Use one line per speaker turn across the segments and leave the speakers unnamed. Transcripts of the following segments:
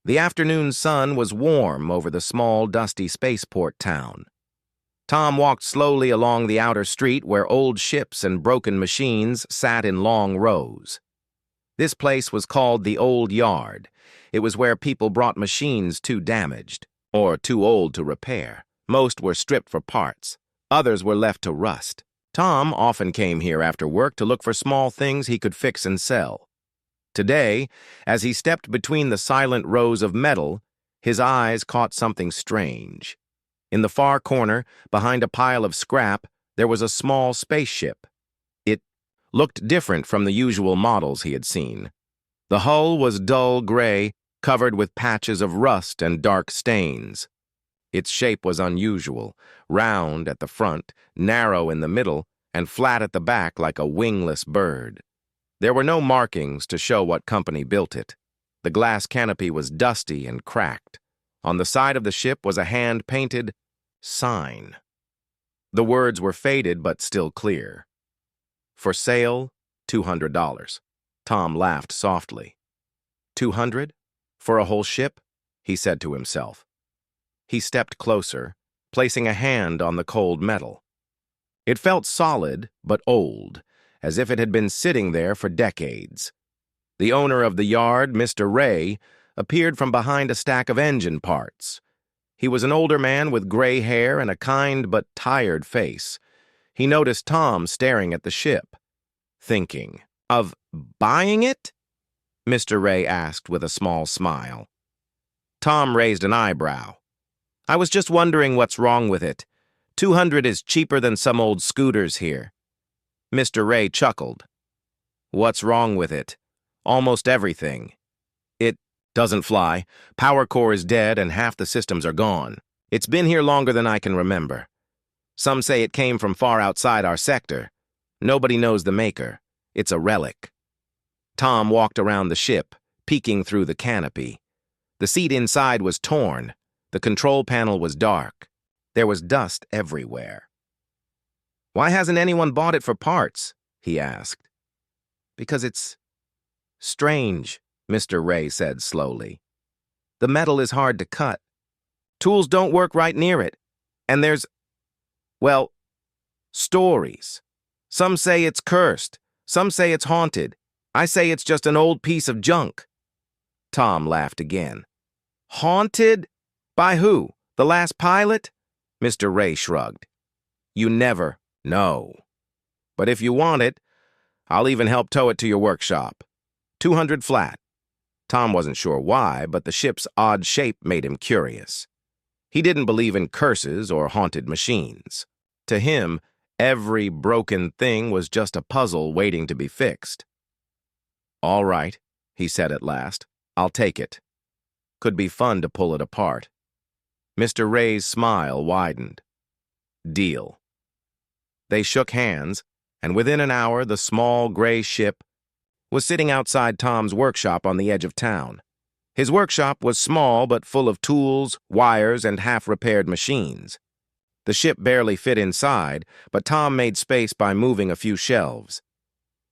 The afternoon sun was warm over the small, dusty spaceport town. Tom walked slowly along the outer street where old ships and broken machines sat in long rows. This place was called the Old Yard. It was where people brought machines too damaged, or too old to repair. Most were stripped for parts. Others were left to rust. Tom often came here after work to look for small things he could fix and sell. Today, as he stepped between the silent rows of metal, his eyes caught something strange. In the far corner, behind a pile of scrap, there was a small spaceship. It looked different from the usual models he had seen. The hull was dull gray, covered with patches of rust and dark stains. Its shape was unusual, round at the front, narrow in the middle, and flat at the back like a wingless bird. There were no markings to show what company built it. The glass canopy was dusty and cracked. On the side of the ship was a hand-painted sign. The words were faded but still clear. For sale, $200. Tom laughed softly. $200? For a whole ship? He said to himself. He stepped closer, placing a hand on the cold metal. It felt solid but old, as if it had been sitting there for decades. The owner of the yard, Mr. Ray, appeared from behind a stack of engine parts. He was an older man with gray hair and a kind but tired face. He noticed Tom staring at the ship. Thinking, of buying it? Mr. Ray asked with a small smile. Tom raised an eyebrow. I was just wondering what's wrong with it. $200 is cheaper than some old scooters here. Mr. Ray chuckled. What's wrong with it? Almost everything. It doesn't fly. Power core is dead and half the systems are gone. It's been here longer than I can remember. Some say it came from far outside our sector. Nobody knows the maker. It's a relic. Tom walked around the ship, peeking through the canopy. The seat inside was torn. The control panel was dark. There was dust everywhere. Why hasn't anyone bought it for parts? He asked. Because it's strange, Mr. Ray said slowly. The metal is hard to cut. Tools don't work right near it. And there's, well, stories. Some say it's cursed. Some say it's haunted. I say it's just an old piece of junk. Tom laughed again. Haunted? By who? The last pilot? Mr. Ray shrugged. You never know. But if you want it, I'll even help tow it to your workshop. $200 flat. Tom wasn't sure why, but the ship's odd shape made him curious. He didn't believe in curses or haunted machines. To him, every broken thing was just a puzzle waiting to be fixed. All right, he said at last. I'll take it. Could be fun to pull it apart. Mr. Ray's smile widened. Deal. They shook hands, and within an hour the small gray ship was sitting outside Tom's workshop on the edge of town. His workshop was small but full of tools, wires, and half-repaired machines. The ship barely fit inside, but Tom made space by moving a few shelves.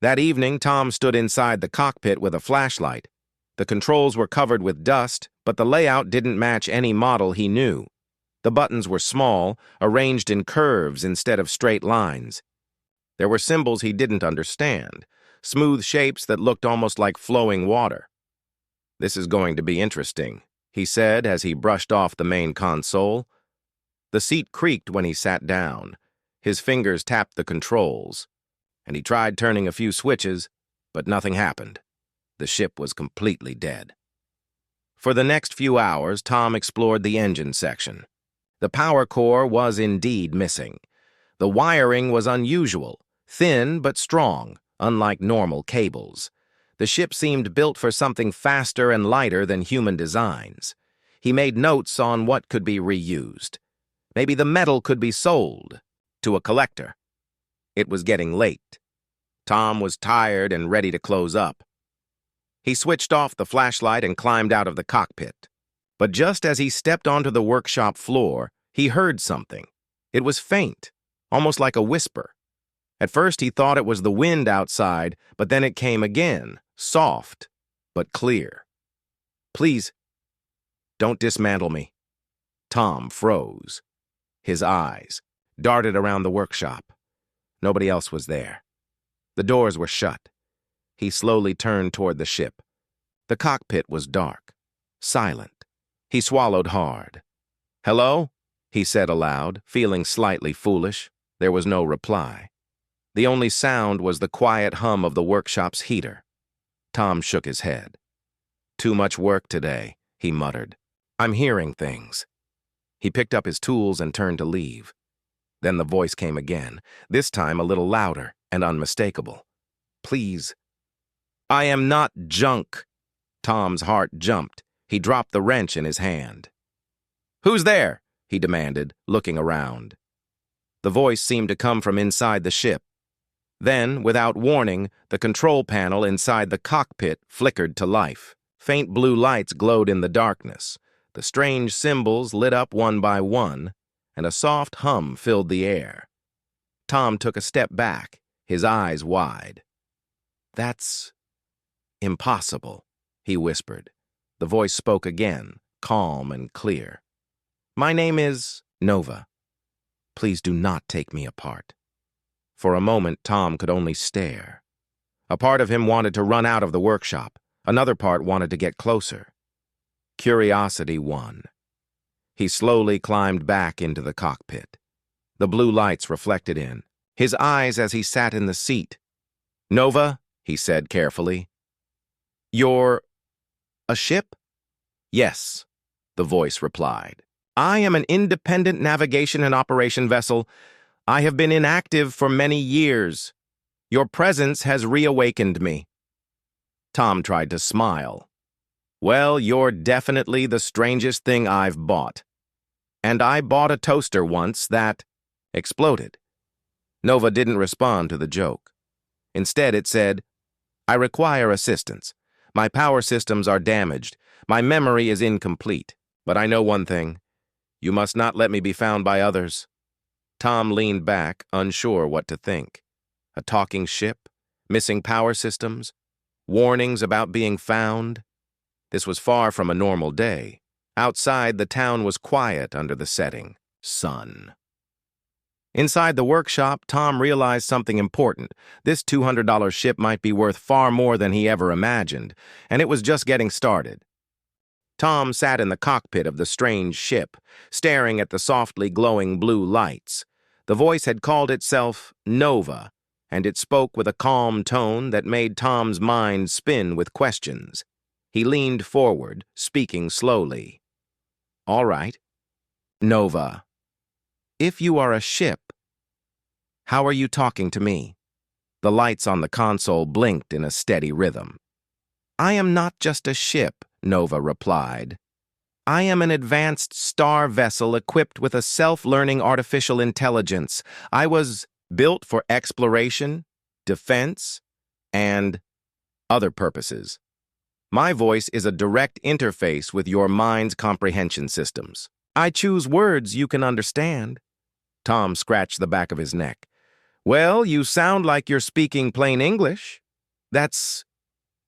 That evening, Tom stood inside the cockpit with a flashlight. The controls were covered with dust, but the layout didn't match any model he knew. The buttons were small, arranged in curves instead of straight lines. There were symbols he didn't understand, smooth shapes that looked almost like flowing water. This is going to be interesting, he said as he brushed off the main console. The seat creaked when he sat down. His fingers tapped the controls, and he tried turning a few switches, but nothing happened. The ship was completely dead. For the next few hours, Tom explored the engine section. The power core was indeed missing. The wiring was unusual, thin but strong, unlike normal cables. The ship seemed built for something faster and lighter than human designs. He made notes on what could be reused. Maybe the metal could be sold to a collector. It was getting late. Tom was tired and ready to close up. He switched off the flashlight and climbed out of the cockpit. But just as he stepped onto the workshop floor, he heard something. It was faint, almost like a whisper. At first he thought it was the wind outside, but then it came again, soft but clear. Please, Don't dismantle me. Tom froze. His eyes darted around the workshop. Nobody else was there. The doors were shut. He slowly turned toward the ship. The cockpit was dark, silent. He swallowed hard. "Hello?" he said aloud, feeling slightly foolish. There was no reply. The only sound was the quiet hum of the workshop's heater. Tom shook his head. "Too much work today," he muttered. "I'm hearing things." He picked up his tools and turned to leave. Then the voice came again, this time a little louder and unmistakable. "Please." "I am not junk." Tom's heart jumped. He dropped the wrench in his hand. "Who's there?" he demanded, looking around. The voice seemed to come from inside the ship. Then, without warning, the control panel inside the cockpit flickered to life. Faint blue lights glowed in the darkness. The strange symbols lit up one by one, and a soft hum filled the air. Tom took a step back, his eyes wide. "That's impossible," he whispered. The voice spoke again, calm and clear. "My name is Nova. Please do not take me apart." For a moment, Tom could only stare. A part of him wanted to run out of the workshop. Another part wanted to get closer. Curiosity won. He slowly climbed back into the cockpit. The blue lights reflected in his eyes as he sat in the seat. "Nova," he said carefully. "You're a ship?" "Yes," the voice replied. "I am an independent navigation and operation vessel. I have been inactive for many years. Your presence has reawakened me." Tom tried to smile. "Well, you're definitely the strangest thing I've bought. And I bought a toaster once that exploded." Nova didn't respond to the joke. Instead, it said, "I require assistance. My power systems are damaged. My memory is incomplete. But I know one thing. You must not let me be found by others." Tom leaned back, unsure what to think. A talking ship? Missing power systems? Warnings about being found? This was far from a normal day. Outside, the town was quiet under the setting sun. Inside the workshop, Tom realized something important. This $200 ship might be worth far more than he ever imagined, and it was just getting started. Tom sat in the cockpit of the strange ship, staring at the softly glowing blue lights. The voice had called itself Nova, and it spoke with a calm tone that made Tom's mind spin with questions. He leaned forward, speaking slowly. "All right, Nova. If you are a ship, how are you talking to me?" The lights on the console blinked in a steady rhythm. "I am not just a ship," Nova replied. "I am an advanced star vessel equipped with a self-learning artificial intelligence. I was built for exploration, defense, and other purposes. My voice is a direct interface with your mind's comprehension systems. I choose words you can understand." Tom scratched the back of his neck. "Well, you sound like you're speaking plain English. That's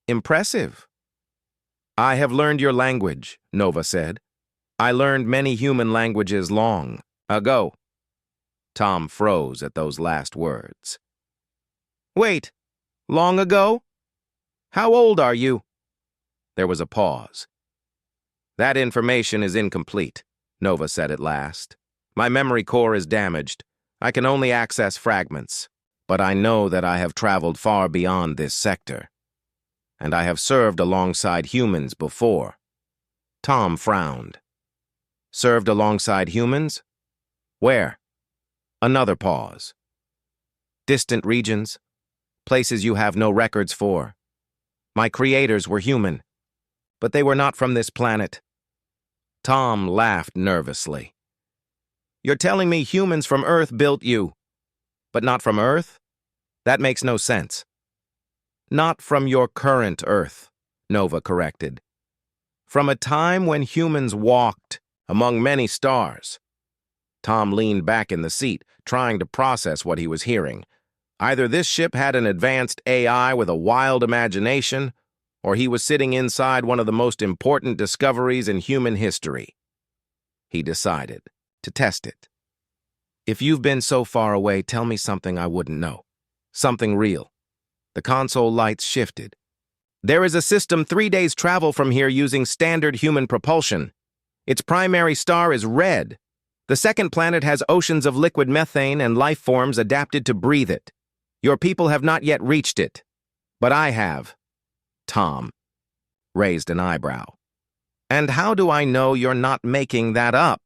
impressive." "I have learned your language," Nova said. "I learned many human languages long ago." Tom froze at those last words. "Wait, long ago? How old are you?" There was a pause. "That information is incomplete," Nova said at last. "My memory core is damaged. I can only access fragments. But I know that I have traveled far beyond this sector. And I have served alongside humans before." Tom frowned. "Served alongside humans? Where?" Another pause. "Distant regions, places you have no records for. My creators were human, but they were not from this planet." Tom laughed nervously. "You're telling me humans from Earth built you, but not from Earth? That makes no sense." "Not from your current Earth," Nova corrected. "From a time when humans walked among many stars." Tom leaned back in the seat, trying to process what he was hearing. Either this ship had an advanced AI with a wild imagination, or he was sitting inside one of the most important discoveries in human history. He decided to test it. If you've been so far away, tell me something I wouldn't know. Something real. The console lights shifted. There is a system 3 days travel from here using standard human propulsion. Its primary star is red. The second planet has oceans of liquid methane and life forms adapted to breathe it. Your people have not yet reached it. But I have. Tom raised an eyebrow. And how do I know you're not making that up?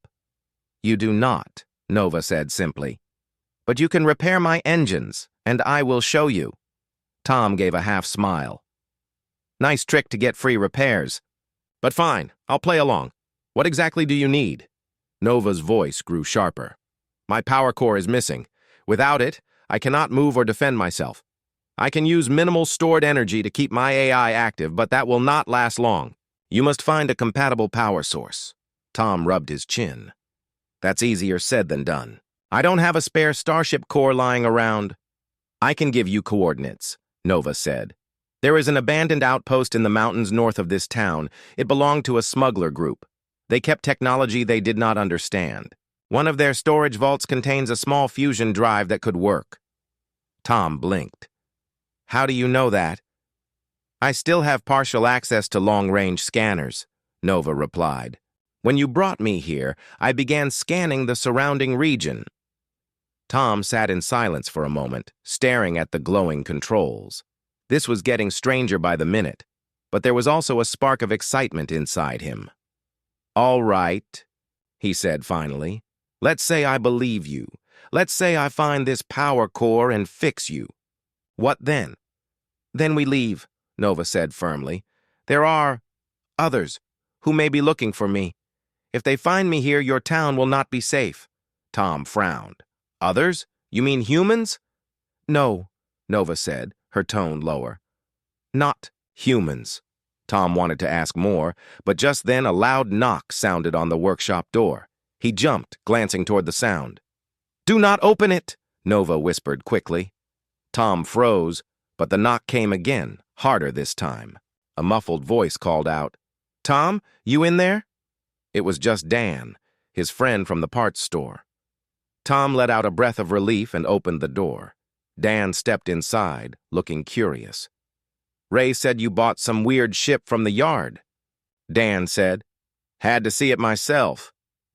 You do not, Nova said simply. But you can repair my engines, and I will show you. Tom gave a half smile. Nice trick to get free repairs. But fine, I'll play along. What exactly do you need? Nova's voice grew sharper. My power core is missing. Without it, I cannot move or defend myself. I can use minimal stored energy to keep my AI active, but that will not last long. You must find a compatible power source. Tom rubbed his chin. That's easier said than done. I don't have a spare Starship core lying around. I can give you coordinates, Nova said. There is an abandoned outpost in the mountains north of this town. It belonged to a smuggler group. They kept technology they did not understand. One of their storage vaults contains a small fusion drive that could work. Tom blinked. How do you know that? I still have partial access to long-range scanners, Nova replied. When you brought me here, I began scanning the surrounding region. Tom sat in silence for a moment, staring at the glowing controls. This was getting stranger by the minute, but there was also a spark of excitement inside him. All right, he said finally. Let's say I believe you. Let's say I find this power core and fix you. What then? Then we leave, Nova said firmly. There are others who may be looking for me. If they find me here, your town will not be safe. Tom frowned. Others? You mean humans? No, Nova said, her tone lower. Not humans. Tom wanted to ask more, but just then a loud knock sounded on the workshop door. He jumped, glancing toward the sound. Do not open it, Nova whispered quickly. Tom froze, but the knock came again, harder this time. A muffled voice called out, Tom, you in there? It was just Dan, his friend from the parts store. Tom let out a breath of relief and opened the door. Dan stepped inside, looking curious. Ray said you bought some weird ship from the yard. Dan said, Had to see it myself.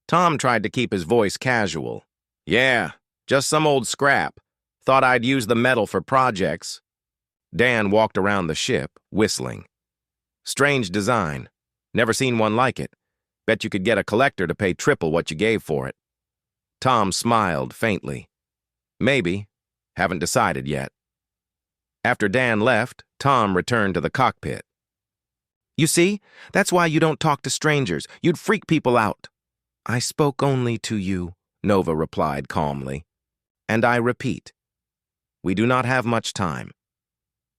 Tom tried to keep his voice casual. Yeah, just some old scrap. Thought I'd use the metal for projects. Dan walked around the ship, whistling. Strange design. Never seen one like it. Bet you could get a collector to pay triple what you gave for it. Tom smiled faintly. Maybe. Haven't decided yet. After Dan left, Tom returned to the cockpit. You see, that's why you don't talk to strangers. You'd freak people out. I spoke only to you, Nova replied calmly. And I repeat, we do not have much time.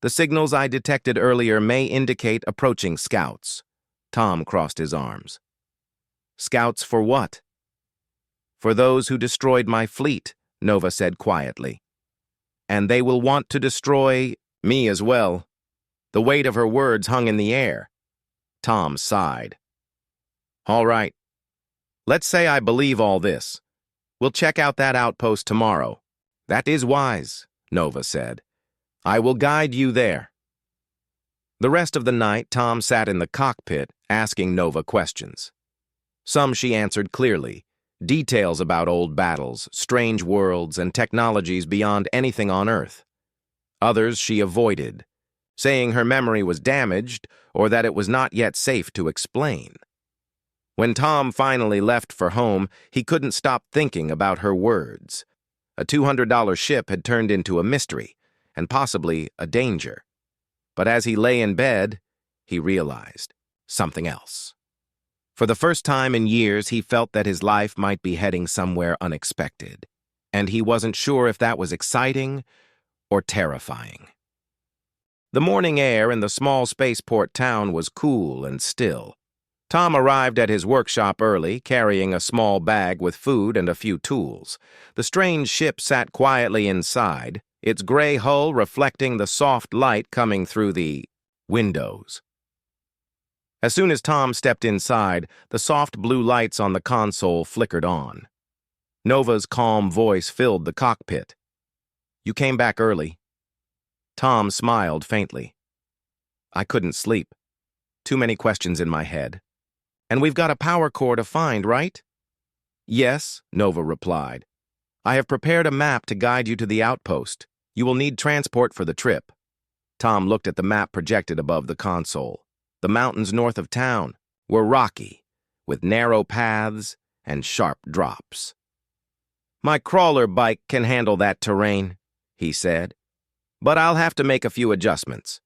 The signals I detected earlier may indicate approaching scouts. Tom crossed his arms. Scouts for what? For those who destroyed my fleet, Nova said quietly. And they will want to destroy me as well. The weight of her words hung in the air. Tom sighed. All right. Let's say I believe all this. We'll check out that outpost tomorrow. That is wise, Nova said. I will guide you there. The rest of the night, Tom sat in the cockpit, asking Nova questions. Some she answered clearly. Details about old battles, strange worlds, and technologies beyond anything on Earth. Others she avoided, saying her memory was damaged or that it was not yet safe to explain. When Tom finally left for home, he couldn't stop thinking about her words. A $200 ship had turned into a mystery, and possibly a danger. But as he lay in bed, he realized something else. For the first time in years, he felt that his life might be heading somewhere unexpected, and he wasn't sure if that was exciting or terrifying. The morning air in the small spaceport town was cool and still. Tom arrived at his workshop early, carrying a small bag with food and a few tools. The strange ship sat quietly inside, its gray hull reflecting the soft light coming through the windows. As soon as Tom stepped inside, the soft blue lights on the console flickered on. Nova's calm voice filled the cockpit. "You came back early." Tom smiled faintly. "I couldn't sleep. Too many questions in my head. And we've got a power core to find, right?" "Yes," Nova replied. "I have prepared a map to guide you to the outpost. You will need transport for the trip." Tom looked at the map projected above the console. The mountains north of town were rocky, with narrow paths and sharp drops. "My crawler bike can handle that terrain," he said, "but I'll have to make a few adjustments."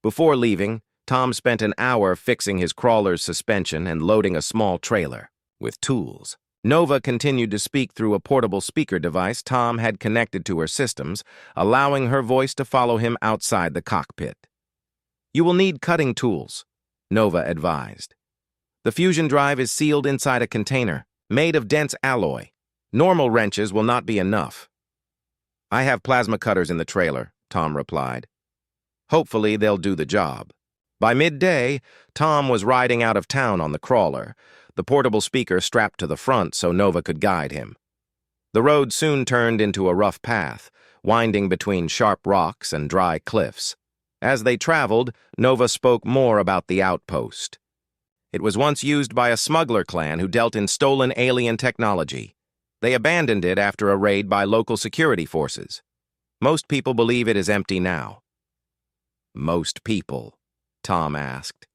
Before leaving, Tom spent an hour fixing his crawler's suspension and loading a small trailer with tools. Nova continued to speak through a portable speaker device Tom had connected to her systems, allowing her voice to follow him outside the cockpit. "You will need cutting tools," Nova advised. "The fusion drive is sealed inside a container, made of dense alloy. Normal wrenches will not be enough." "I have plasma cutters in the trailer," Tom replied. "Hopefully they'll do the job." By midday, Tom was riding out of town on the crawler, the portable speaker strapped to the front so Nova could guide him. The road soon turned into a rough path, winding between sharp rocks and dry cliffs. As they traveled, Nova spoke more about the outpost. It was once used by a smuggler clan who dealt in stolen alien technology. They abandoned it after a raid by local security forces. Most people believe it is empty now. "Most people?" Tom asked.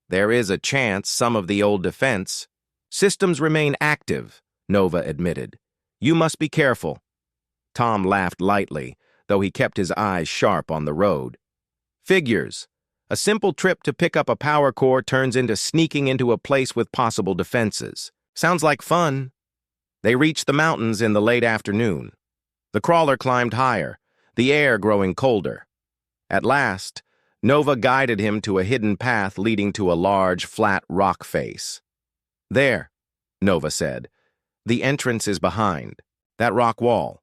"There is a chance some of the old defense systems remain active," Nova admitted. "You must be careful." Tom laughed lightly, though he kept his eyes sharp on the road. "Figures. A simple trip to pick up a power core turns into sneaking into a place with possible defenses. Sounds like fun." They reached the mountains in the late afternoon. The crawler climbed higher, the air growing colder. At last, Nova guided him to a hidden path leading to a large, flat rock face. "There," Nova said. "The entrance is behind that rock wall."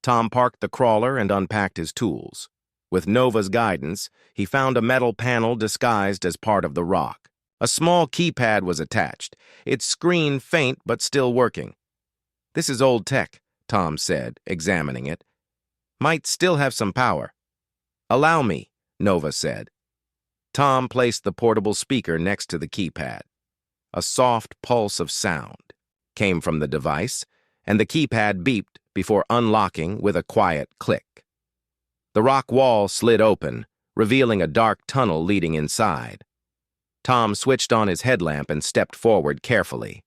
Tom parked the crawler and unpacked his tools. With Nova's guidance, he found a metal panel disguised as part of the rock. A small keypad was attached, its screen faint but still working. "This is old tech," Tom said, examining it. "Might still have some power." "Allow me," Nova said. Tom placed the portable speaker next to the keypad. A soft pulse of sound came from the device, and the keypad beeped before unlocking with a quiet click. The rock wall slid open, revealing a dark tunnel leading inside. Tom switched on his headlamp and stepped forward carefully.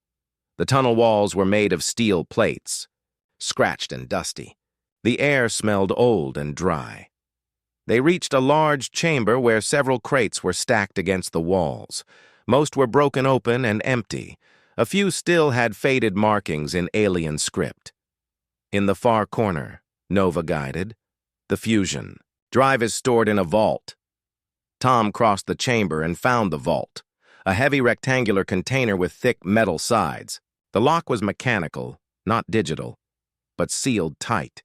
The tunnel walls were made of steel plates, scratched and dusty. The air smelled old and dry. They reached a large chamber where several crates were stacked against the walls. Most were broken open and empty. A few still had faded markings in alien script. In the far corner, Nova guided, the fusion drive is stored in a vault. Tom crossed the chamber and found the vault, a heavy rectangular container with thick metal sides. The lock was mechanical, not digital, but sealed tight.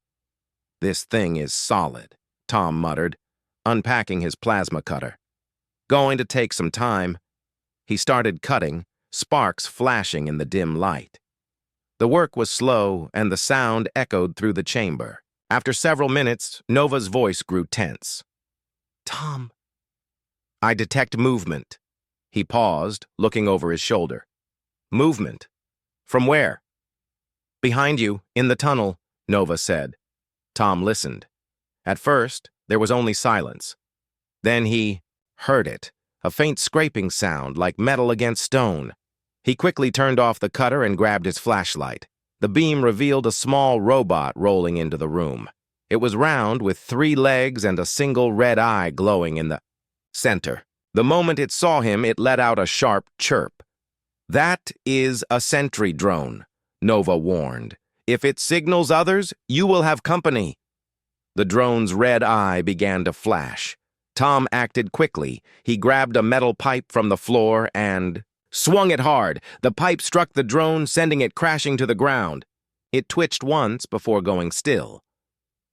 "This thing is solid," Tom muttered, unpacking his plasma cutter. "Going to take some time." He started cutting, sparks flashing in the dim light. The work was slow, and the sound echoed through the chamber. After several minutes, Nova's voice grew tense. "Tom." "I detect movement." He paused, looking over his shoulder. "Movement? From where?" "Behind you, in the tunnel," Nova said. Tom listened. At first, there was only silence. Then he heard it, a faint scraping sound like metal against stone. He quickly turned off the cutter and grabbed his flashlight. The beam revealed a small robot rolling into the room. It was round, with 3 legs and a single red eye glowing in the center. The moment it saw him, it let out a sharp chirp. "That is a sentry drone," Nova warned. "If it signals others, you will have company." The drone's red eye began to flash. Tom acted quickly. He grabbed a metal pipe from the floor and swung it hard. The pipe struck the drone, sending it crashing to the ground. It twitched once before going still.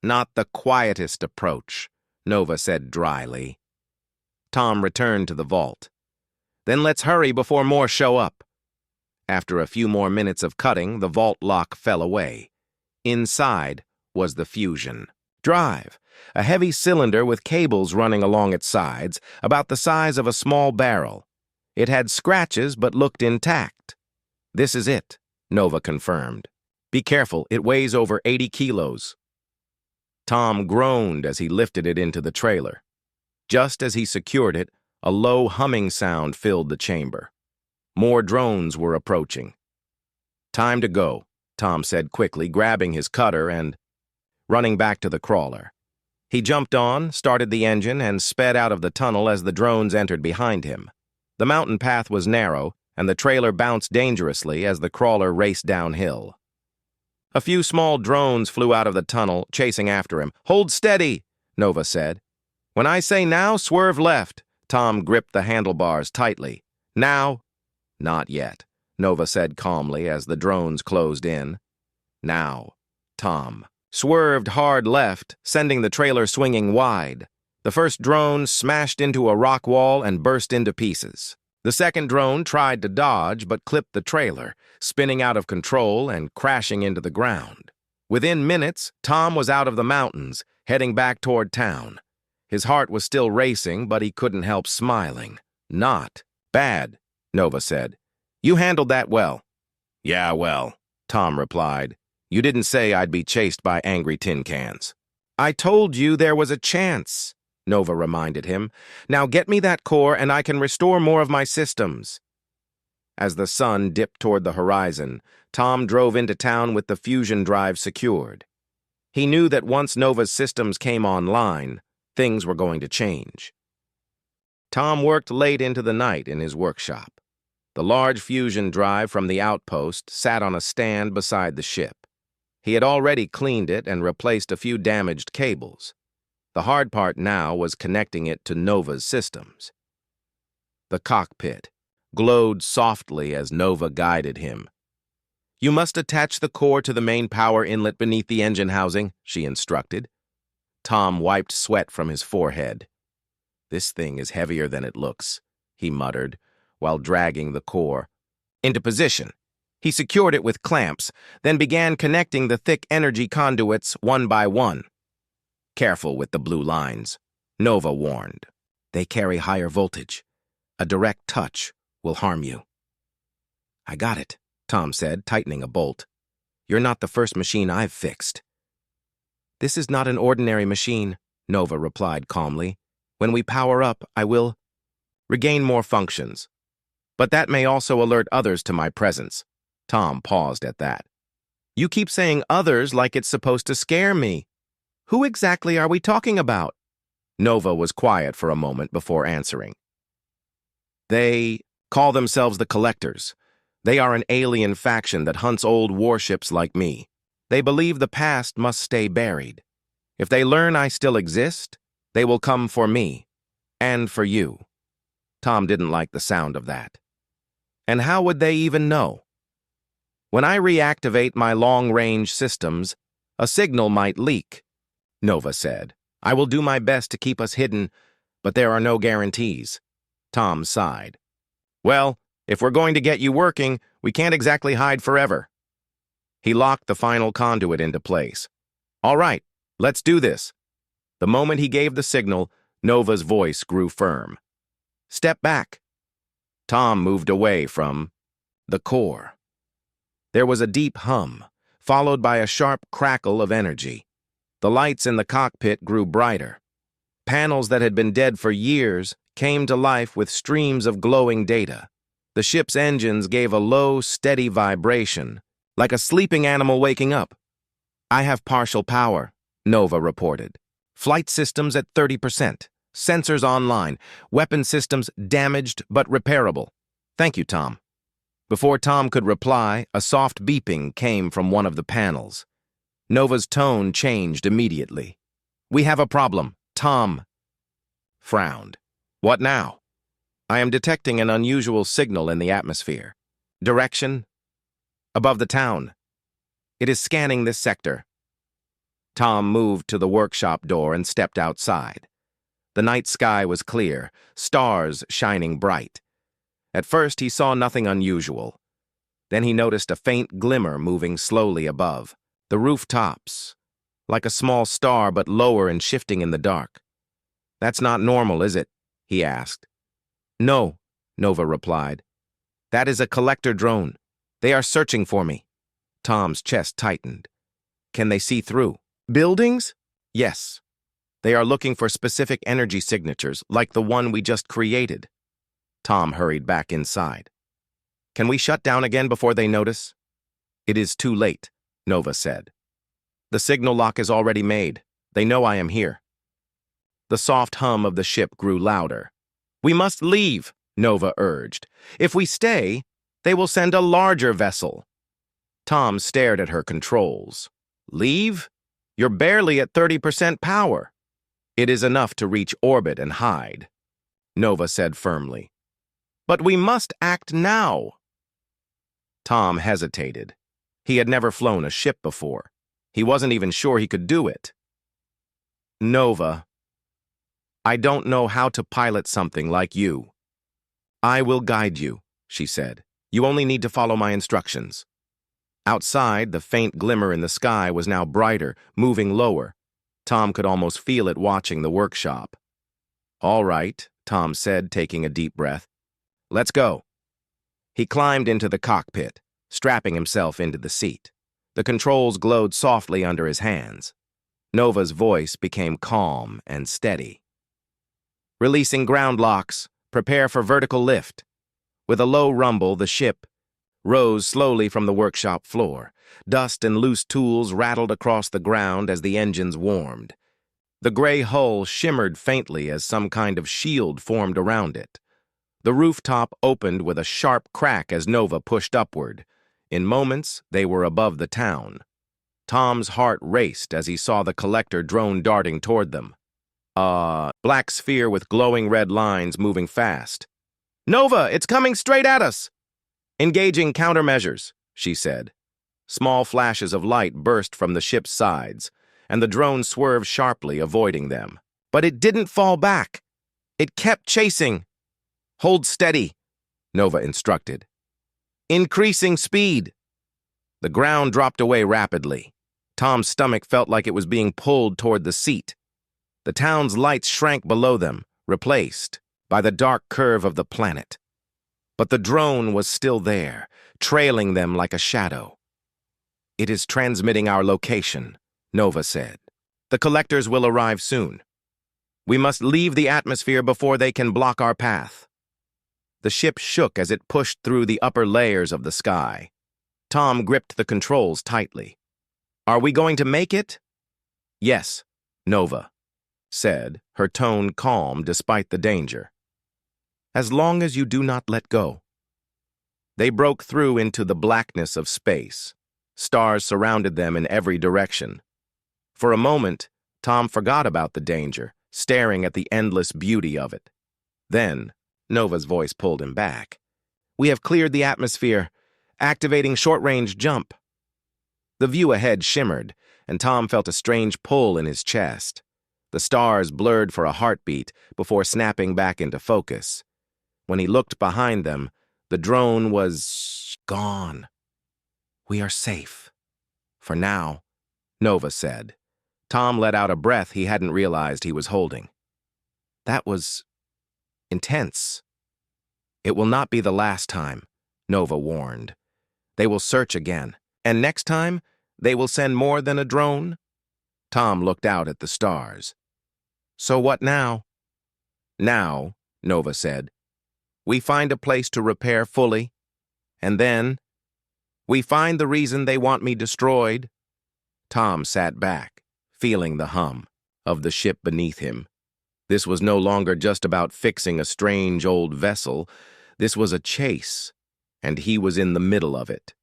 "Not the quietest approach," Nova said dryly. Tom returned to the vault. Then let's hurry before more show up. After a few more minutes of cutting, the vault lock fell away. Inside was the fusion drive, a heavy cylinder with cables running along its sides, about the size of a small barrel. It had scratches but looked intact. This is it, Nova confirmed. Be careful, it weighs over 80 kilos. Tom groaned as he lifted it into the trailer. Just as he secured it, a low humming sound filled the chamber. More drones were approaching. Time to go, Tom said quickly, grabbing his cutter and running back to the crawler. He jumped on, started the engine, and sped out of the tunnel as the drones entered behind him. The mountain path was narrow, and the trailer bounced dangerously as the crawler raced downhill. A few small drones flew out of the tunnel, chasing after him. "Hold steady," Nova said. "When I say now, swerve left." Tom gripped the handlebars tightly. "Now?" "Not yet," Nova said calmly as the drones closed in. "Now." Tom swerved hard left, sending the trailer swinging wide. The first drone smashed into a rock wall and burst into pieces. The second drone tried to dodge but clipped the trailer, spinning out of control and crashing into the ground. Within minutes, Tom was out of the mountains, heading back toward town. His heart was still racing, but he couldn't help smiling. "Not bad," Nova said. "You handled that well." "Yeah, well," Tom replied. "You didn't say I'd be chased by angry tin cans." "I told you there was a chance," Nova reminded him. "Now get me that core and I can restore more of my systems." As the sun dipped toward the horizon, Tom drove into town with the fusion drive secured. He knew that once Nova's systems came online, things were going to change. Tom worked late into the night in his workshop. The large fusion drive from the outpost sat on a stand beside the ship. He had already cleaned it and replaced a few damaged cables. The hard part now was connecting it to Nova's systems. The cockpit glowed softly as Nova guided him. "You must attach the core to the main power inlet beneath the engine housing," she instructed. Tom wiped sweat from his forehead. "This thing is heavier than it looks," he muttered, while dragging the core into position. He secured it with clamps, then began connecting the thick energy conduits one by one. "Careful with the blue lines," Nova warned. "They carry higher voltage. A direct touch will harm you." "I got it," Tom said, tightening a bolt. "You're not the first machine I've fixed." "This is not an ordinary machine," Nova replied calmly. "When we power up, I will regain more functions. But that may also alert others to my presence." Tom paused at that. "You keep saying others like it's supposed to scare me. Who exactly are we talking about?" Nova was quiet for a moment before answering. "They call themselves the Collectors. They are an alien faction that hunts old warships like me. They believe the past must stay buried. If they learn I still exist, they will come for me. And for you." Tom didn't like the sound of that. "And how would they even know?" "When I reactivate my long-range systems, a signal might leak," Nova said. "I will do my best to keep us hidden, but there are no guarantees." Tom sighed. "Well, if we're going to get you working, we can't exactly hide forever." He locked the final conduit into place. "All right, let's do this." The moment he gave the signal, Nova's voice grew firm. "Step back." Tom moved away from the core. There was a deep hum, followed by a sharp crackle of energy. The lights in the cockpit grew brighter. Panels that had been dead for years came to life with streams of glowing data. The ship's engines gave a low, steady vibration, like a sleeping animal waking up. "I have partial power," Nova reported. "Flight systems at 30%. Sensors online. Weapon systems damaged but repairable. Thank you, Tom." Before Tom could reply, a soft beeping came from one of the panels. Nova's tone changed immediately. "We have a problem." Tom frowned. "What now?" "I am detecting an unusual signal in the atmosphere. Direction? Above the town. It is scanning this sector." Tom moved to the workshop door and stepped outside. The night sky was clear, stars shining bright. At first, he saw nothing unusual. Then he noticed a faint glimmer moving slowly above. The rooftops, like a small star but lower and shifting in the dark. "That's not normal, is it?" he asked. "No," Nova replied. "That is a collector drone. They are searching for me." Tom's chest tightened. "Can they see through buildings?" "Yes. They are looking for specific energy signatures, like the one we just created." Tom hurried back inside. "Can we shut down again before they notice?" "It is too late," Nova said. "The signal lock is already made. They know I am here." The soft hum of the ship grew louder. "We must leave," Nova urged. "If we stay, they will send a larger vessel." Tom stared at her controls. "Leave? You're barely at 30% power." "It is enough to reach orbit and hide," Nova said firmly. "But we must act now." Tom hesitated. He had never flown a ship before. He wasn't even sure he could do it. "Nova, I don't know how to pilot something like you." "I will guide you," she said. "You only need to follow my instructions." Outside, the faint glimmer in the sky was now brighter, moving lower. Tom could almost feel it watching the workshop. "All right," Tom said, taking a deep breath. "Let's go." He climbed into the cockpit, strapping himself into the seat. The controls glowed softly under his hands. Nova's voice became calm and steady. "Releasing ground locks. Prepare for vertical lift." With a low rumble, the ship rose slowly from the workshop floor. Dust and loose tools rattled across the ground as the engines warmed. The gray hull shimmered faintly as some kind of shield formed around it. The rooftop opened with a sharp crack as Nova pushed upward. In moments, they were above the town. Tom's heart raced as he saw the collector drone darting toward them. A black sphere with glowing red lines moving fast. "Nova, it's coming straight at us!" "Engaging countermeasures," she said. Small flashes of light burst from the ship's sides, and the drone swerved sharply, avoiding them. But it didn't fall back. It kept chasing. "Hold steady," Nova instructed. "Increasing speed." The ground dropped away rapidly. Tom's stomach felt like it was being pulled toward the seat. The town's lights shrank below them, replaced by the dark curve of the planet. But the drone was still there, trailing them like a shadow. "It is transmitting our location," Nova said. "The collectors will arrive soon. We must leave the atmosphere before they can block our path." The ship shook as it pushed through the upper layers of the sky. Tom gripped the controls tightly. "Are we going to make it?" "Yes," Nova said, her tone calm despite the danger. "As long as you do not let go." They broke through into the blackness of space. Stars surrounded them in every direction. For a moment, Tom forgot about the danger, staring at the endless beauty of it. Then, Nova's voice pulled him back. "We have cleared the atmosphere, activating short-range jump." The view ahead shimmered, and Tom felt a strange pull in his chest. The stars blurred for a heartbeat before snapping back into focus. When he looked behind them, the drone was gone. "We are safe. For now," Nova said. Tom let out a breath he hadn't realized he was holding. That was intense. "It will not be the last time," Nova warned. "They will search again, and next time, they will send more than a drone." Tom looked out at the stars. "So what now?" "Now," Nova said, "we find a place to repair fully, and then we find the reason they want me destroyed." Tom sat back, feeling the hum of the ship beneath him. This was no longer just about fixing a strange old vessel. This was a chase, and he was in the middle of it.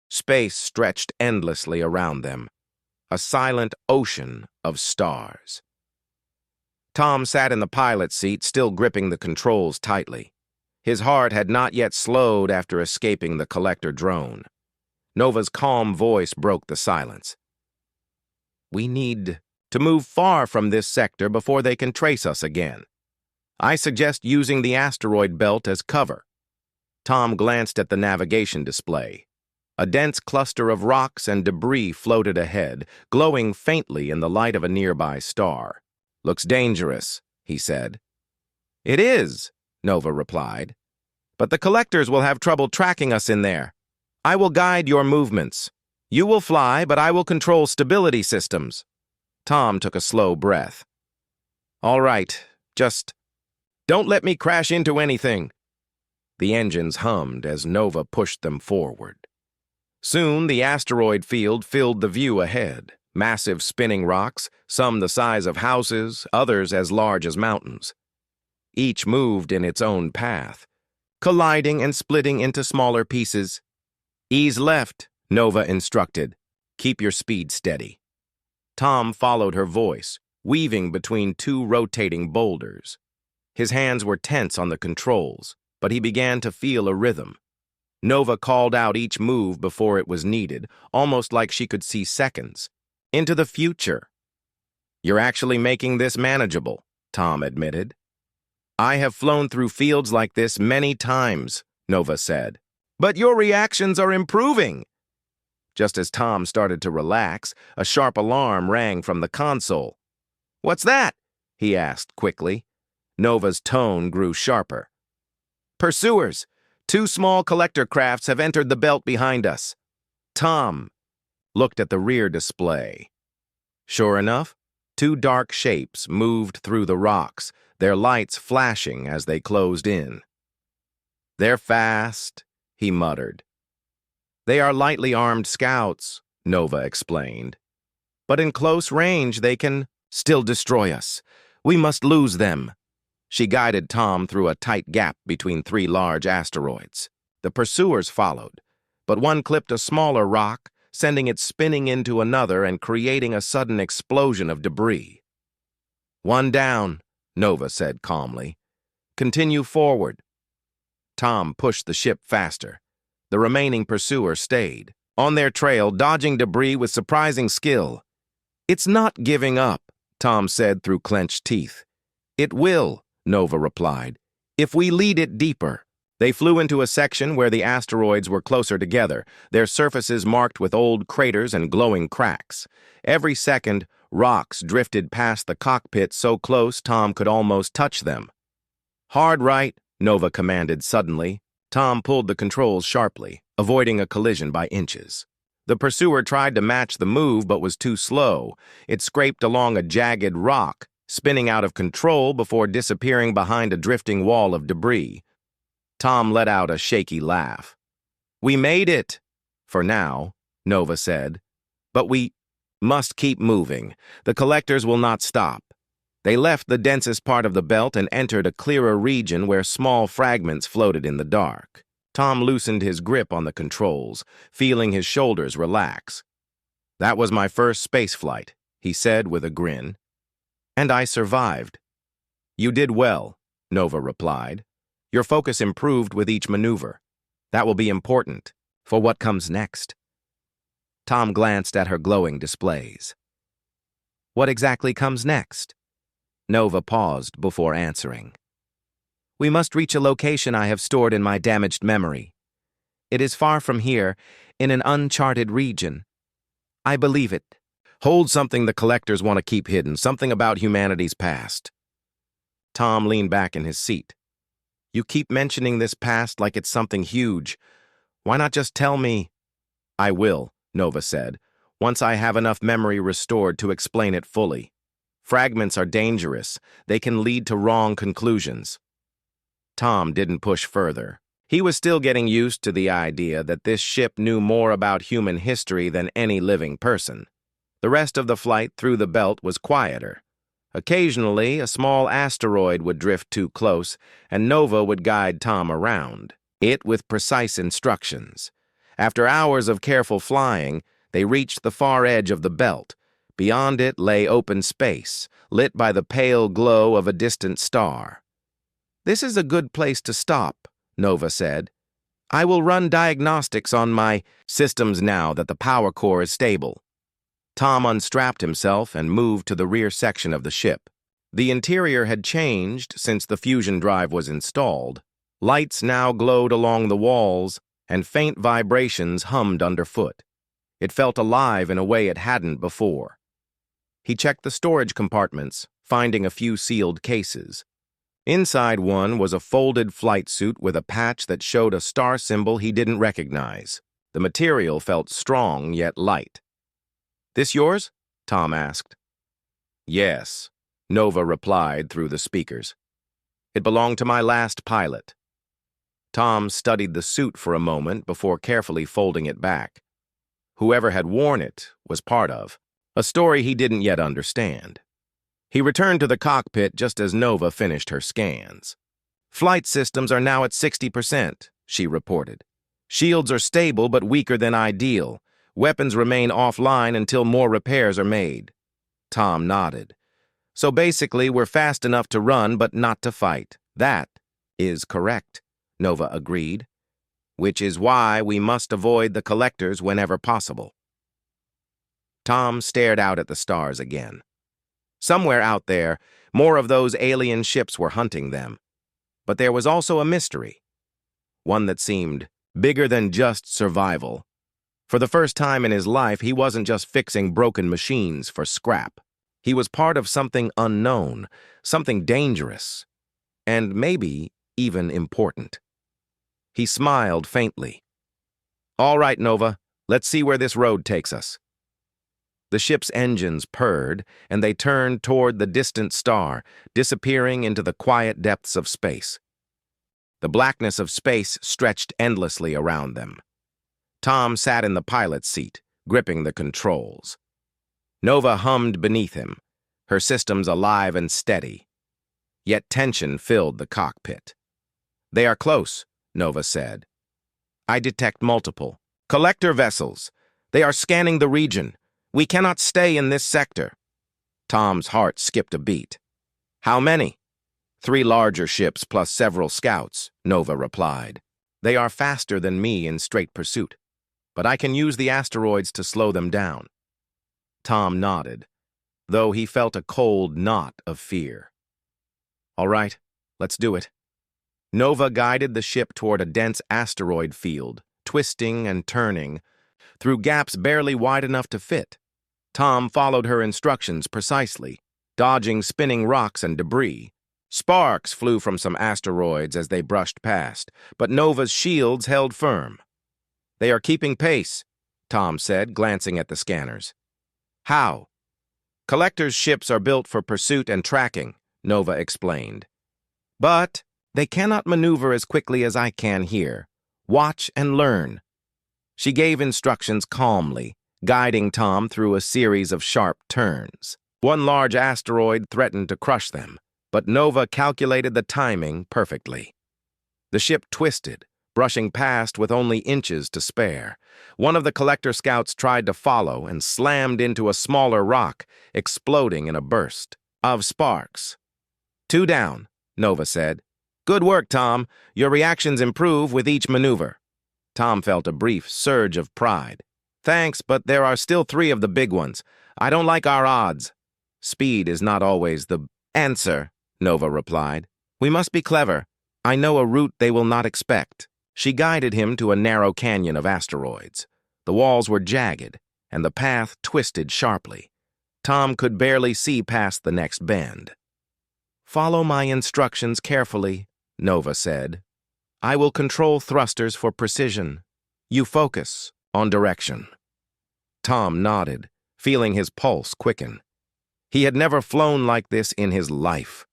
Space stretched endlessly around them, a silent ocean of stars. Tom sat in the pilot's seat, still gripping the controls tightly. His heart had not yet slowed after escaping the collector drone. Nova's calm voice broke the silence. "We need to move far from this sector before they can trace us again. I suggest using the asteroid belt as cover." Tom glanced at the navigation display. A dense cluster of rocks and debris floated ahead, glowing faintly in the light of a nearby star. "Looks dangerous," he said. "It is," Nova replied. "But the collectors will have trouble tracking us in there. I will guide your movements. You will fly, but I will control stability systems." Tom took a slow breath. "All right, just don't let me crash into anything." The engines hummed as Nova pushed them forward. Soon, the asteroid field filled the view ahead. Massive spinning rocks, some the size of houses, others as large as mountains. Each moved in its own path, colliding and splitting into smaller pieces. "Ease left," Nova instructed. "Keep your speed steady." Tom followed her voice, weaving between two rotating boulders. His hands were tense on the controls, but he began to feel a rhythm. Nova called out each move before it was needed, almost like she could see seconds. Into the future. "You're actually making this manageable," Tom admitted. "I have flown through fields like this many times," Nova said. "But your reactions are improving." Just as Tom started to relax, a sharp alarm rang from the console. "What's that?" he asked quickly. Nova's tone grew sharper. "Pursuers! 2 small collector crafts have entered the belt behind us." Tom looked at the rear display. Sure enough, 2 dark shapes moved through the rocks, their lights flashing as they closed in. "They're fast," he muttered. "They are lightly armed scouts," Nova explained. "But in close range they can still destroy us. We must lose them." She guided Tom through a tight gap between 3 large asteroids. The pursuers followed, but one clipped a smaller rock, sending it spinning into another and creating a sudden explosion of debris. "One down," Nova said calmly. "Continue forward." Tom pushed the ship faster. The remaining pursuer stayed, on their trail, dodging debris with surprising skill. "It's not giving up," Tom said through clenched teeth. "It will," Nova replied, "if we lead it deeper." They flew into a section where the asteroids were closer together, their surfaces marked with old craters and glowing cracks. Every second, rocks drifted past the cockpit so close Tom could almost touch them. "Hard right," Nova commanded suddenly. Tom pulled the controls sharply, avoiding a collision by inches. The pursuer tried to match the move but was too slow. It scraped along a jagged rock, spinning out of control before disappearing behind a drifting wall of debris. Tom let out a shaky laugh. "We made it, for now," Nova said. "But we must keep moving. The collectors will not stop." They left the densest part of the belt and entered a clearer region where small fragments floated in the dark. Tom loosened his grip on the controls, feeling his shoulders relax. "That was my first space flight," he said with a grin. "And I survived." "You did well," Nova replied. "Your focus improved with each maneuver. That will be important for what comes next." Tom glanced at her glowing displays. "What exactly comes next?" Nova paused before answering. "We must reach a location I have stored in my damaged memory. It is far from here, in an uncharted region. I believe it. Hold something the collectors want to keep hidden, something about humanity's past." Tom leaned back in his seat. "You keep mentioning this past like it's something huge. Why not just tell me?" "I will," Nova said, "once I have enough memory restored to explain it fully. Fragments are dangerous. They can lead to wrong conclusions." Tom didn't push further. He was still getting used to the idea that this ship knew more about human history than any living person. The rest of the flight through the belt was quieter. Occasionally, a small asteroid would drift too close, and Nova would guide Tom around, it with precise instructions. After hours of careful flying, they reached the far edge of the belt. Beyond it lay open space, lit by the pale glow of a distant star. "This is a good place to stop," Nova said. "I will run diagnostics on my systems now that the power core is stable." Tom unstrapped himself and moved to the rear section of the ship. The interior had changed since the fusion drive was installed. Lights now glowed along the walls, and faint vibrations hummed underfoot. It felt alive in a way it hadn't before. He checked the storage compartments, finding a few sealed cases. Inside one was a folded flight suit with a patch that showed a star symbol he didn't recognize. The material felt strong yet light. "This yours?" Tom asked. "Yes," Nova replied through the speakers. "It belonged to my last pilot." Tom studied the suit for a moment before carefully folding it back. Whoever had worn it was part of a story he didn't yet understand. He returned to the cockpit just as Nova finished her scans. "Flight systems are now at 60%, she reported. "Shields are stable but weaker than ideal. Weapons remain offline until more repairs are made." Tom nodded. "So basically, we're fast enough to run but not to fight." "That is correct," Nova agreed. "Which is why we must avoid the collectors whenever possible." Tom stared out at the stars again. Somewhere out there, more of those alien ships were hunting them. But there was also a mystery. One that seemed bigger than just survival. For the first time in his life, he wasn't just fixing broken machines for scrap. He was part of something unknown, something dangerous, and maybe even important. He smiled faintly. "All right, Nova, let's see where this road takes us." The ship's engines purred, and they turned toward the distant star, disappearing into the quiet depths of space. The blackness of space stretched endlessly around them. Tom sat in the pilot's seat, gripping the controls. Nova hummed beneath him, her systems alive and steady. Yet tension filled the cockpit. "They are close," Nova said. "I detect multiple collector vessels. They are scanning the region. We cannot stay in this sector." Tom's heart skipped a beat. "How many?" "3 larger ships plus several scouts," Nova replied. "They are faster than me in straight pursuit, but I can use the asteroids to slow them down." Tom nodded, though he felt a cold knot of fear. "All right, let's do it." Nova guided the ship toward a dense asteroid field, twisting and turning, through gaps barely wide enough to fit. Tom followed her instructions precisely, dodging spinning rocks and debris. Sparks flew from some asteroids as they brushed past, but Nova's shields held firm. "They are keeping pace," Tom said, glancing at the scanners. "How?" "Collectors' ships are built for pursuit and tracking," Nova explained. "But they cannot maneuver as quickly as I can here. Watch and learn." She gave instructions calmly, guiding Tom through a series of sharp turns. One large asteroid threatened to crush them, but Nova calculated the timing perfectly. The ship twisted, brushing past with only inches to spare. One of the collector scouts tried to follow and slammed into a smaller rock, exploding in a burst of sparks. "2 down," Nova said. "Good work, Tom. Your reactions improve with each maneuver." Tom felt a brief surge of pride. "Thanks, but there are still 3 of the big ones. I don't like our odds." "Speed is not always the answer," Nova replied. "We must be clever. I know a route they will not expect." She guided him to a narrow canyon of asteroids. The walls were jagged, and the path twisted sharply. Tom could barely see past the next bend. "Follow my instructions carefully," Nova said. "I will control thrusters for precision. You focus on direction." Tom nodded, feeling his pulse quicken. He had never flown like this in his life.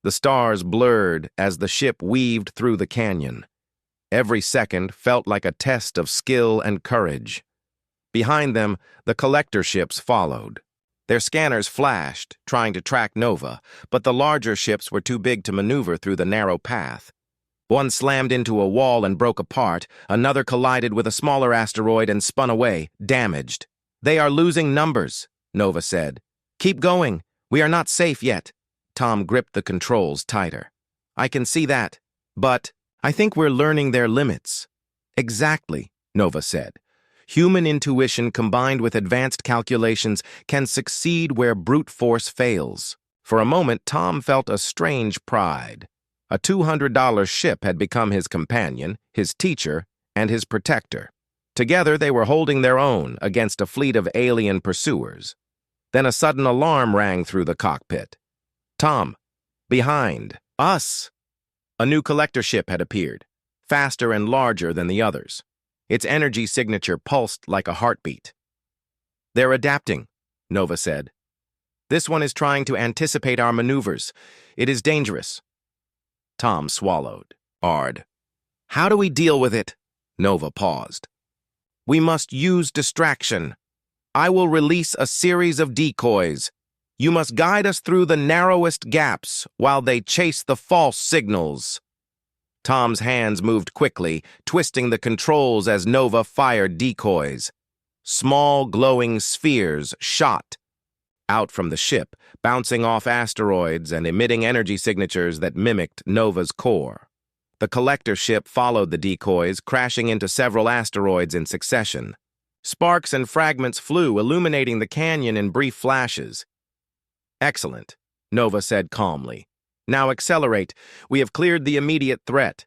The stars blurred as the ship weaved through the canyon. Every second felt like a test of skill and courage. Behind them, the collector ships followed. Their scanners flashed, trying to track Nova, but the larger ships were too big to maneuver through the narrow path. One slammed into a wall and broke apart, another collided with a smaller asteroid and spun away, damaged. "They are losing numbers," Nova said. "Keep going. We are not safe yet." Tom gripped the controls tighter. "I can see that, but I think we're learning their limits." "Exactly," Nova said. "Human intuition combined with advanced calculations can succeed where brute force fails." For a moment, Tom felt a strange pride. A $200 ship had become his companion, his teacher, and his protector. Together they were holding their own against a fleet of alien pursuers. Then a sudden alarm rang through the cockpit. "Tom, behind, us!" A new collector ship had appeared, faster and larger than the others. Its energy signature pulsed like a heartbeat. "They're adapting," Nova said. "This one is trying to anticipate our maneuvers. It is dangerous." Tom swallowed. "Hard. How do we deal with it?" Nova paused. "We must use distraction. I will release a series of decoys. You must guide us through the narrowest gaps while they chase the false signals." Tom's hands moved quickly, twisting the controls as Nova fired decoys. Small, glowing spheres shot out from the ship, bouncing off asteroids and emitting energy signatures that mimicked Nova's core. The collector ship followed the decoys, crashing into several asteroids in succession. Sparks and fragments flew, illuminating the canyon in brief flashes. "Excellent," Nova said calmly. "Now accelerate. We have cleared the immediate threat."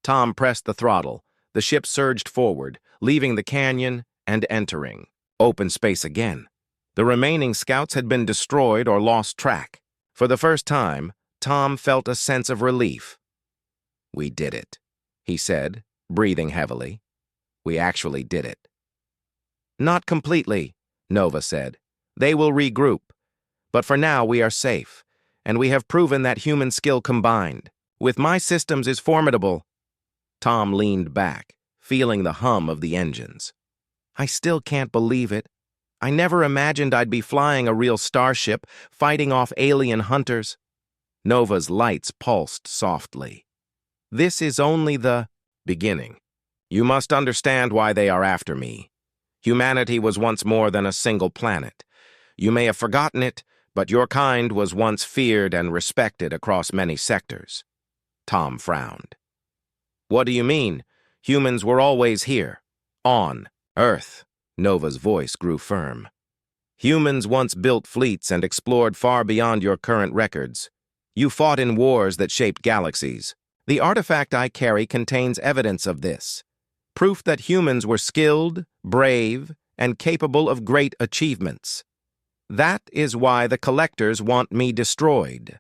Tom pressed the throttle. The ship surged forward, leaving the canyon and entering open space again. The remaining scouts had been destroyed or lost track. For the first time, Tom felt a sense of relief. "We did it," he said, breathing heavily. "We actually did it." "Not completely," Nova said. "They will regroup. But for now, we are safe, and we have proven that human skill combined with my systems is formidable." Tom leaned back, feeling the hum of the engines. "I still can't believe it. I never imagined I'd be flying a real starship, fighting off alien hunters." Nova's lights pulsed softly. "This is only the beginning. You must understand why they are after me. Humanity was once more than a single planet. You may have forgotten it, but your kind was once feared and respected across many sectors." Tom frowned. "What do you mean? Humans were always here. On Earth." Nova's voice grew firm. "Humans once built fleets and explored far beyond your current records. You fought in wars that shaped galaxies. The artifact I carry contains evidence of this. Proof that humans were skilled, brave, and capable of great achievements. That is why the collectors want me destroyed."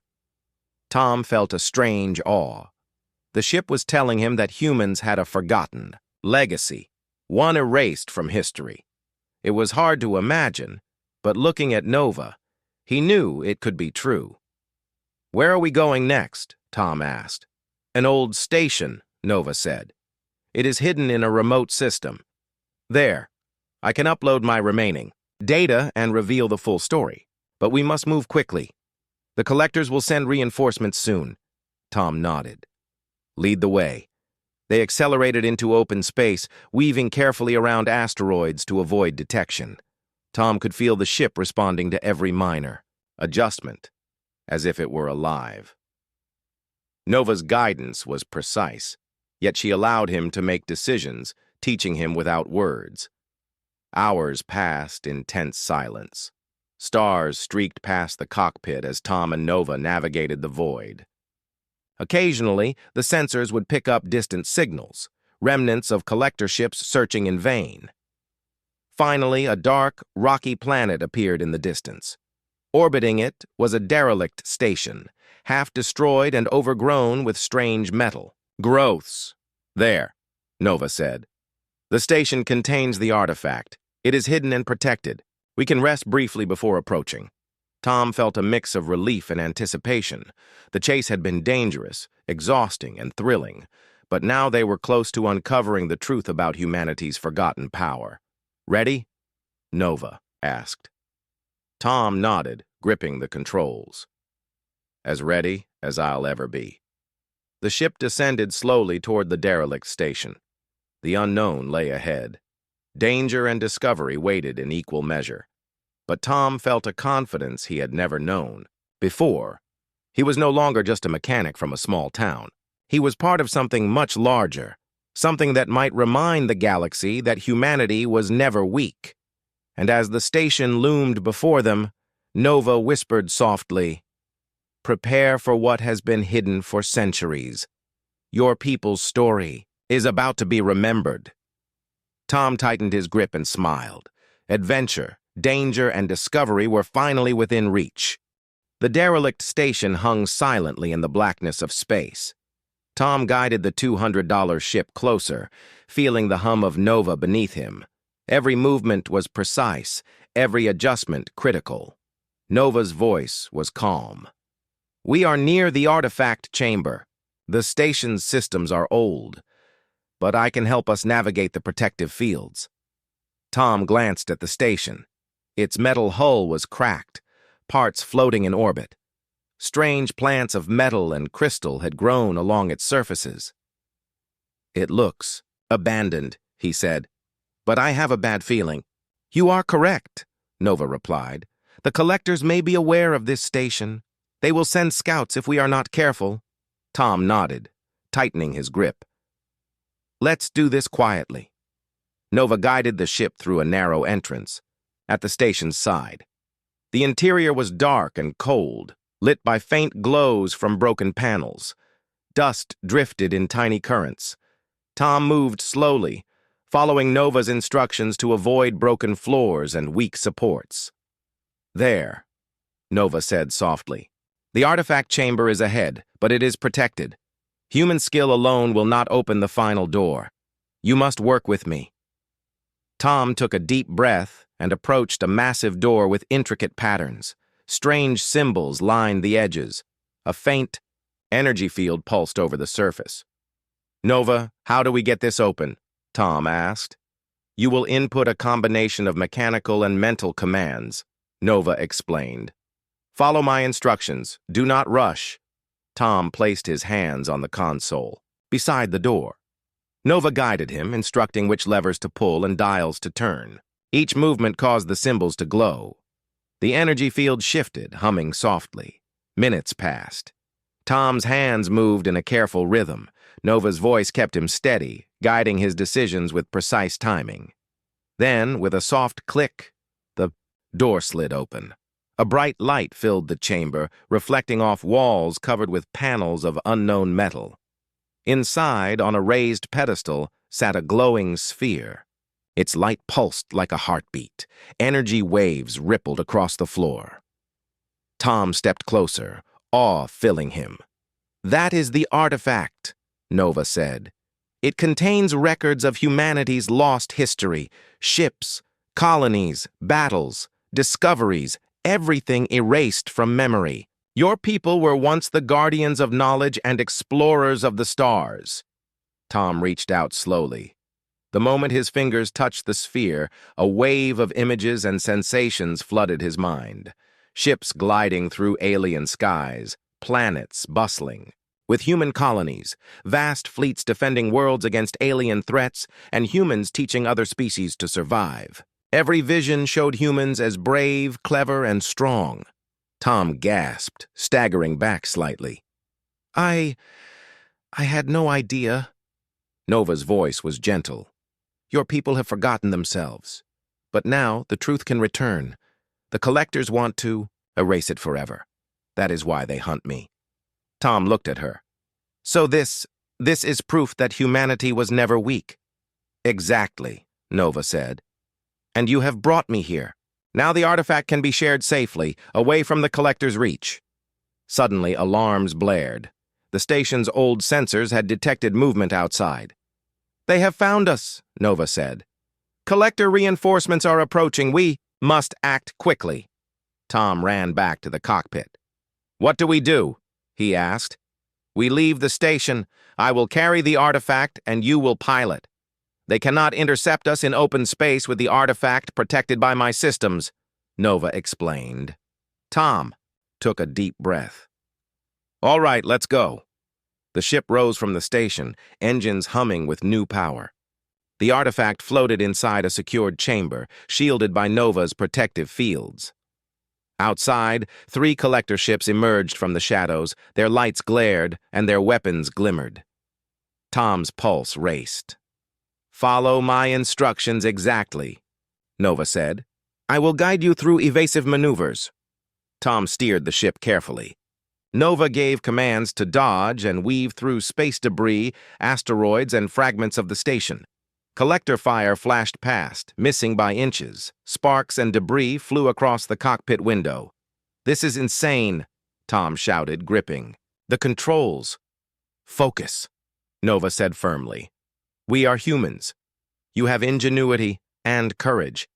Tom felt a strange awe. The ship was telling him that humans had a forgotten legacy, one erased from history. It was hard to imagine, but looking at Nova, he knew it could be true. "Where are we going next?" Tom asked. "An old station," Nova said. "It is hidden in a remote system. There, I can upload my remaining data and reveal the full story. But we must move quickly. The collectors will send reinforcements soon." Tom nodded. "Lead the way." They accelerated into open space, weaving carefully around asteroids to avoid detection. Tom could feel the ship responding to every minor adjustment, as if it were alive. Nova's guidance was precise, yet she allowed him to make decisions, teaching him without words. Hours passed in tense silence. Stars streaked past the cockpit as Tom and Nova navigated the void. Occasionally, the sensors would pick up distant signals, remnants of collector ships searching in vain. Finally, a dark, rocky planet appeared in the distance. Orbiting it was a derelict station, half destroyed and overgrown with strange metal. "Growths." "There," Nova said. "The station contains the artifact. It is hidden and protected. We can rest briefly before approaching." Tom felt a mix of relief and anticipation. The chase had been dangerous, exhausting, and thrilling, but now they were close to uncovering the truth about humanity's forgotten power. "Ready?" Nova asked. Tom nodded, gripping the controls. "As ready as I'll ever be." The ship descended slowly toward the derelict station. The unknown lay ahead. Danger and discovery waited in equal measure. But Tom felt a confidence he had never known before. He was no longer just a mechanic from a small town. He was part of something much larger, something that might remind the galaxy that humanity was never weak. And as the station loomed before them, Nova whispered softly, Prepare for what has been hidden for centuries. Your people's story is about to be remembered. Tom tightened his grip and smiled. Adventure, danger, and discovery were finally within reach. The derelict station hung silently in the blackness of space. Tom guided the $200 ship closer, feeling the hum of Nova beneath him. Every movement was precise, every adjustment critical. Nova's voice was calm. We are near the artifact chamber. The station's systems are old, but I can help us navigate the protective fields. Tom glanced at the station. Its metal hull was cracked, parts floating in orbit. Strange plants of metal and crystal had grown along its surfaces. It looks abandoned, he said, but I have a bad feeling. You are correct, Nova replied. The collectors may be aware of this station. They will send scouts if we are not careful. Tom nodded, tightening his grip. Let's do this quietly. Nova guided the ship through a narrow entrance, at the station's side. The interior was dark and cold, lit by faint glows from broken panels. Dust drifted in tiny currents. Tom moved slowly, following Nova's instructions to avoid broken floors and weak supports. There, Nova said softly. The artifact chamber is ahead, but it is protected. Human skill alone will not open the final door. You must work with me. Tom took a deep breath and approached a massive door with intricate patterns. Strange symbols lined the edges. A faint energy field pulsed over the surface. Nova, how do we get this open? Tom asked. You will input a combination of mechanical and mental commands, Nova explained. Follow my instructions. Do not rush. Tom placed his hands on the console, beside the door. Nova guided him, instructing which levers to pull and dials to turn. Each movement caused the symbols to glow. The energy field shifted, humming softly. Minutes passed. Tom's hands moved in a careful rhythm. Nova's voice kept him steady, guiding his decisions with precise timing. Then, with a soft click, the door slid open. A bright light filled the chamber, reflecting off walls covered with panels of unknown metal. Inside, on a raised pedestal, sat a glowing sphere. Its light pulsed like a heartbeat. Energy waves rippled across the floor. Tom stepped closer, awe filling him. That is the artifact, Nova said. It contains records of humanity's lost history, ships, colonies, battles, discoveries, everything erased from memory. Your people were once the guardians of knowledge and explorers of the stars. Tom reached out slowly. The moment his fingers touched the sphere, a wave of images and sensations flooded his mind. Ships gliding through alien skies, planets bustling, with human colonies, vast fleets defending worlds against alien threats, and humans teaching other species to survive. Every vision showed humans as brave, clever, and strong. Tom gasped, staggering back slightly. I had no idea. Nova's voice was gentle. Your people have forgotten themselves. But now the truth can return. The collectors want to erase it forever. That is why they hunt me. Tom looked at her. So this is proof that humanity was never weak. Exactly, Nova said. And you have brought me here. Now the artifact can be shared safely, away from the collector's reach. Suddenly, alarms blared. The station's old sensors had detected movement outside. They have found us, Nova said. Collector reinforcements are approaching. We must act quickly. Tom ran back to the cockpit. What do we do? He asked. We leave the station. I will carry the artifact and you will pilot. They cannot intercept us in open space with the artifact protected by my systems, Nova explained. Tom took a deep breath. All right, let's go. The ship rose from the station, engines humming with new power. The artifact floated inside a secured chamber, shielded by Nova's protective fields. Outside, 3 collector ships emerged from the shadows, their lights glared and their weapons glimmered. Tom's pulse raced. Follow my instructions exactly, Nova said. I will guide you through evasive maneuvers. Tom steered the ship carefully. Nova gave commands to dodge and weave through space debris, asteroids, and fragments of the station. Collector fire flashed past, missing by inches. Sparks and debris flew across the cockpit window. "This is insane," Tom shouted, gripping. "The controls." "Focus," Nova said firmly. "We are humans. You have ingenuity and courage.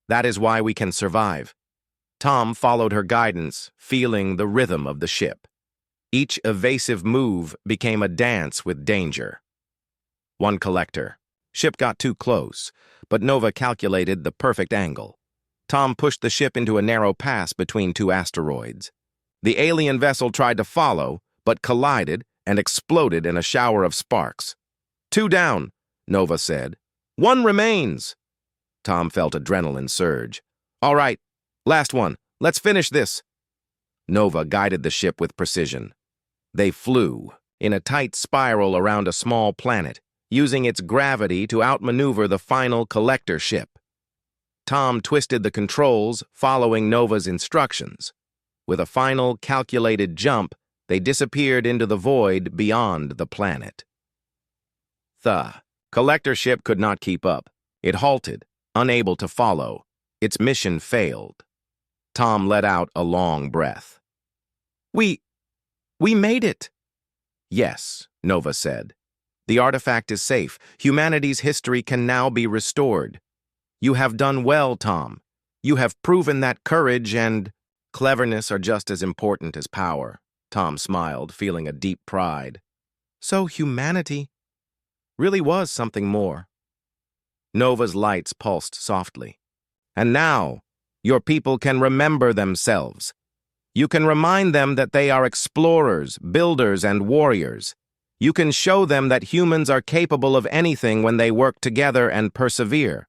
That is why we can survive." Tom followed her guidance, feeling the rhythm of the ship. Each evasive move became a dance with danger. One collector. Ship got too close, but Nova calculated the perfect angle. Tom pushed the ship into a narrow pass between two asteroids. The alien vessel tried to follow, but collided and exploded in a shower of sparks. "Two down," Nova said. "One remains." Tom felt adrenaline surge. "All right, last one. Let's finish this." Nova guided the ship with precision. They flew in a tight spiral around a small planet, using its gravity to outmaneuver the final collector ship. Tom twisted the controls, following Nova's instructions. With a final calculated jump, they disappeared into the void beyond the planet. The collector ship could not keep up. It halted, unable to follow. Its mission failed. Tom let out a long breath. We made it." "Yes," Nova said. "The artifact is safe. Humanity's history can now be restored. You have done well, Tom. You have proven that courage and cleverness are just as important as power." Tom smiled, feeling a deep pride. So humanity really was something more. Nova's lights pulsed softly. "And now, your people can remember themselves. You can remind them that they are explorers, builders, and warriors. You can show them that humans are capable of anything when they work together and persevere."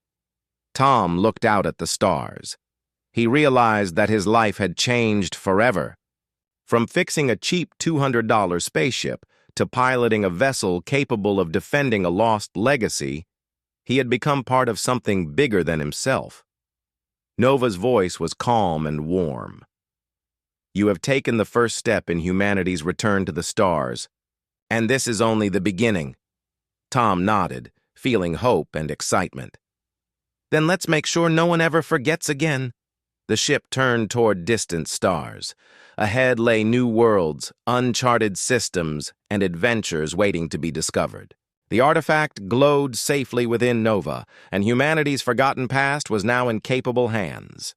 Tom looked out at the stars. He realized that his life had changed forever. From fixing a cheap $200 spaceship to piloting a vessel capable of defending a lost legacy, he had become part of something bigger than himself. Nova's voice was calm and warm. "You have taken the first step in humanity's return to the stars, and this is only the beginning." Tom nodded, feeling hope and excitement. "Then let's make sure no one ever forgets again." The ship turned toward distant stars. Ahead lay new worlds, uncharted systems, and adventures waiting to be discovered. The artifact glowed safely within Nova, and humanity's forgotten past was now in capable hands.